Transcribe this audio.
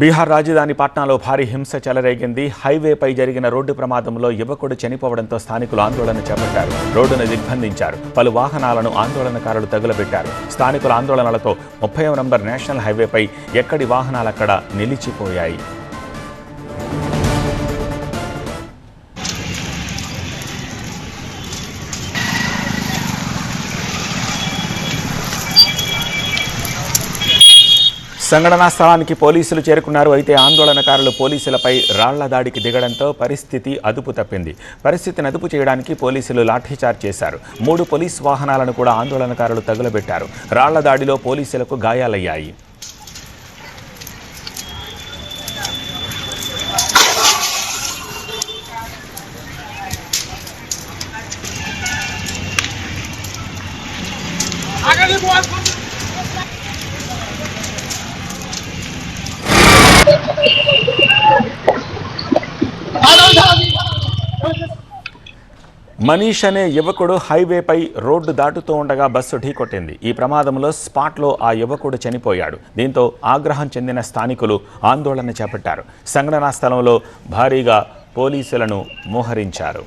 బీహార్ రాజధాని పాట్నాలో భారీ హింస చెలరేగింది. హైవేపై జరిగిన రోడ్డు ప్రమాదంలో యువకుడు చనిపోవడంతో స్థానికులు ఆందోళన చేపట్టారు. రోడ్డును దిగ్బంధించారు. పలు వాహనాలను ఆందోళనకారులు తగులబెట్టారు. స్థానికుల ఆందోళనలతో 30వ నంబర్ నేషనల్ హైవేపై ఎక్కడి వాహనాలక్కడ నిలిచిపోయాయి. సంఘటనా స్థలానికి పోలీసులు చేరుకున్నారు. అయితే ఆందోళనకారులు పోలీసులపై రాళ్ల దాడికి దిగడంతో పరిస్థితి అదుపు తప్పింది. పరిస్థితిని అదుపు చేయడానికి పోలీసులు లాఠీచార్జ్ చేశారు. 3 పోలీస్ వాహనాలను కూడా ఆందోళనకారులు తగులబెట్టారు. రాళ్ల దాడిలో పోలీసులకు గాయాలయ్యాయి. మనీష్ అనే యువకుడు హైవేపై రోడ్డు దాటుతూ ఉండగా బస్సు ఢీకొట్టింది. ఈ ప్రమాదంలో స్పాట్లో ఆ యువకుడు చనిపోయాడు. దీంతో ఆగ్రహం చెందిన స్థానికులు ఆందోళన చేపట్టారు. సంఘటనా స్థలంలో భారీగా పోలీసులను మోహరించారు.